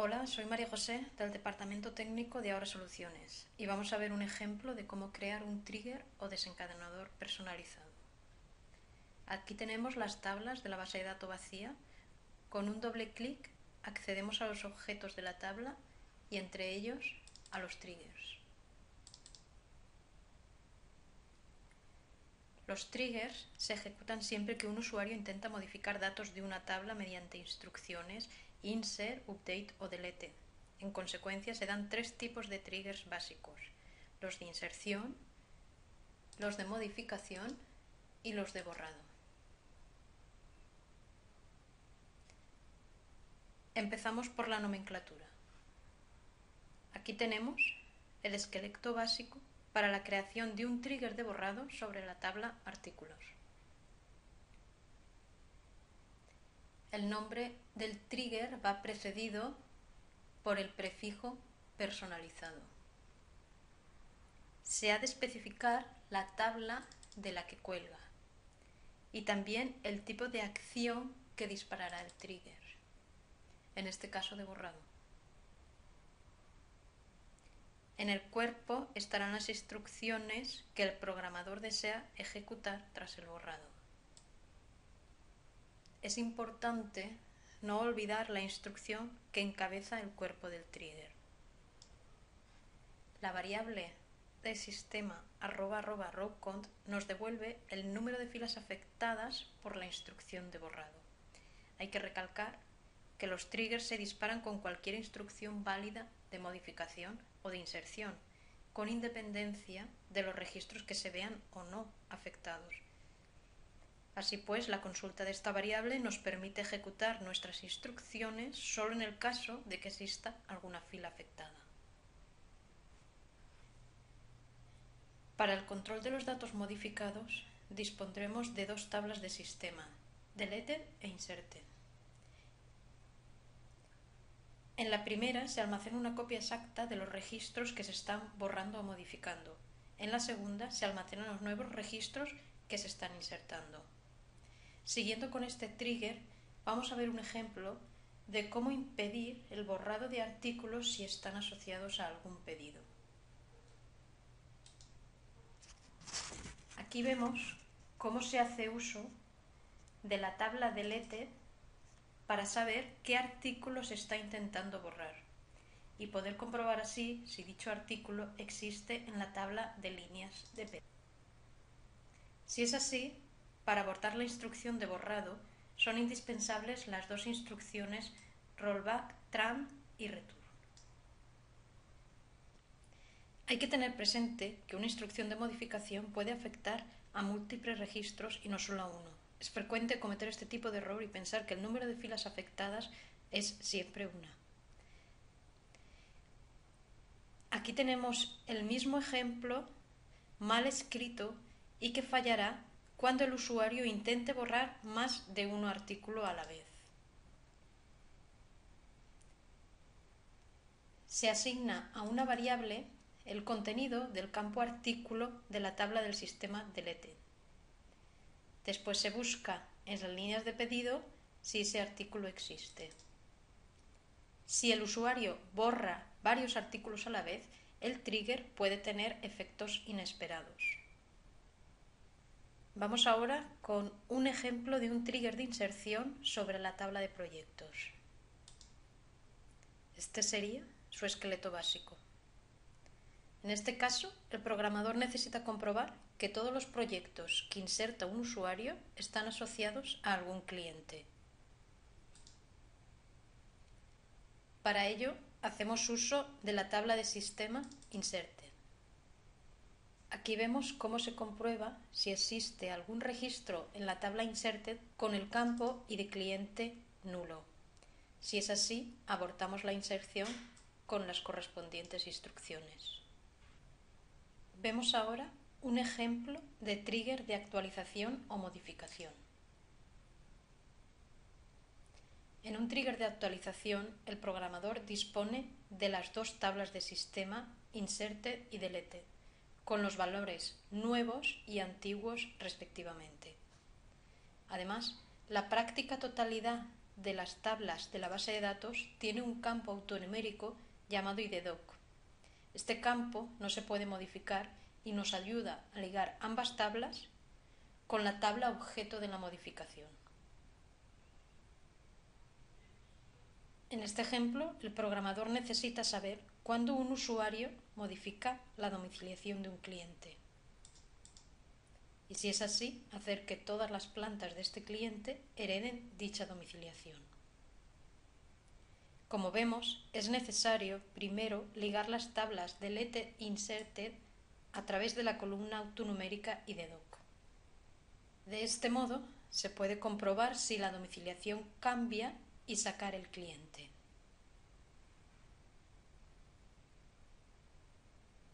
Hola, soy María José del Departamento Técnico de Ahora Soluciones y vamos a ver un ejemplo de cómo crear un trigger o desencadenador personalizado. Aquí tenemos las tablas de la base de datos vacía. Con un doble clic accedemos a los objetos de la tabla y entre ellos a los triggers. Los triggers se ejecutan siempre que un usuario intenta modificar datos de una tabla mediante instrucciones insert, update o delete. En consecuencia, se dan tres tipos de triggers básicos: los de inserción, los de modificación y los de borrado. Empezamos por la nomenclatura. Aquí tenemos el esqueleto básico para la creación de un trigger de borrado sobre la tabla artículos. El nombre del trigger va precedido por el prefijo personalizado. Se ha de especificar la tabla de la que cuelga y también el tipo de acción que disparará el trigger, en este caso de borrado. En el cuerpo estarán las instrucciones que el programador desea ejecutar tras el borrado. Es importante no olvidar la instrucción que encabeza el cuerpo del trigger. La variable de sistema @rowcount nos devuelve el número de filas afectadas por la instrucción de borrado. Hay que recalcar que los triggers se disparan con cualquier instrucción válida de modificación o de inserción, con independencia de los registros que se vean o no afectados. Así pues, la consulta de esta variable nos permite ejecutar nuestras instrucciones solo en el caso de que exista alguna fila afectada. Para el control de los datos modificados, dispondremos de dos tablas de sistema, deleted e inserted. En la primera se almacena una copia exacta de los registros que se están borrando o modificando. En la segunda se almacenan los nuevos registros que se están insertando. Siguiendo con este trigger, vamos a ver un ejemplo de cómo impedir el borrado de artículos si están asociados a algún pedido. Aquí vemos cómo se hace uso de la tabla delete para saber qué artículo se está intentando borrar y poder comprobar así si dicho artículo existe en la tabla de líneas de pedido. Si es así, para abortar la instrucción de borrado son indispensables las dos instrucciones rollback, tran y return. Hay que tener presente que una instrucción de modificación puede afectar a múltiples registros y no solo a uno. Es frecuente cometer este tipo de error y pensar que el número de filas afectadas es siempre una. Aquí tenemos el mismo ejemplo mal escrito y que fallará cuando el usuario intente borrar más de un artículo a la vez. Se asigna a una variable el contenido del campo artículo de la tabla del sistema delete. Después se busca en las líneas de pedido si ese artículo existe. Si el usuario borra varios artículos a la vez, el trigger puede tener efectos inesperados. Vamos ahora con un ejemplo de un trigger de inserción sobre la tabla de proyectos. Este sería su esqueleto básico. En este caso, el programador necesita comprobar que todos los proyectos que inserta un usuario están asociados a algún cliente. Para ello, hacemos uso de la tabla de sistema inserted. Aquí vemos cómo se comprueba si existe algún registro en la tabla inserted con el campo id cliente nulo. Si es así, abortamos la inserción con las correspondientes instrucciones. Vemos ahora un ejemplo de trigger de actualización o modificación. En un trigger de actualización, el programador dispone de las dos tablas de sistema inserted y deleted, con los valores nuevos y antiguos respectivamente. Además, la práctica totalidad de las tablas de la base de datos tiene un campo autonumérico llamado IDDoc. Este campo no se puede modificar y nos ayuda a ligar ambas tablas con la tabla objeto de la modificación. En este ejemplo, el programador necesita saber cuándo un usuario modifica la domiciliación de un cliente. Y si es así, hacer que todas las plantas de este cliente hereden dicha domiciliación. Como vemos, es necesario primero ligar las tablas deleted e inserted a través de la columna autonumérica IDDoc. De este modo, se puede comprobar si la domiciliación cambia y sacar el cliente.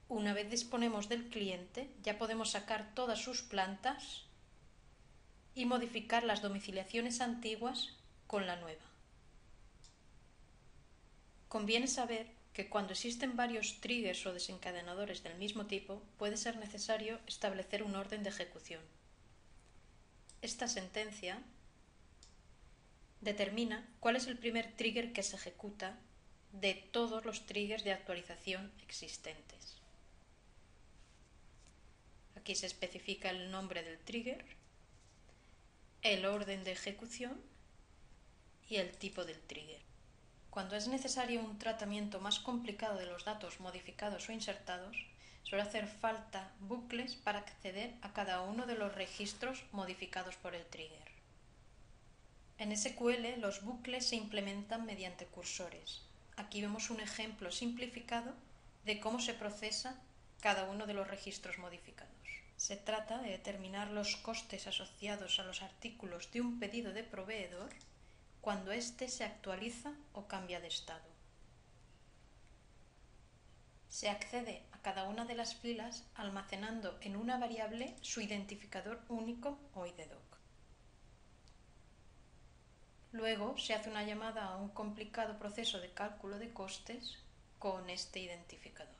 Una vez disponemos del cliente, ya podemos sacar todas sus plantas y modificar las domiciliaciones antiguas con la nueva. Conviene saber que cuando existen varios triggers o desencadenadores del mismo tipo, puede ser necesario establecer un orden de ejecución. Esta sentencia determina cuál es el primer trigger que se ejecuta de todos los triggers de actualización existentes. Aquí se especifica el nombre del trigger, el orden de ejecución y el tipo del trigger. Cuando es necesario un tratamiento más complicado de los datos modificados o insertados, suele hacer falta bucles para acceder a cada uno de los registros modificados por el trigger. En SQL los bucles se implementan mediante cursores. Aquí vemos un ejemplo simplificado de cómo se procesa cada uno de los registros modificados. Se trata de determinar los costes asociados a los artículos de un pedido de proveedor cuando éste se actualiza o cambia de estado. Se accede a cada una de las filas almacenando en una variable su identificador único o IDDoc. Luego se hace una llamada a un complicado proceso de cálculo de costes con este identificador.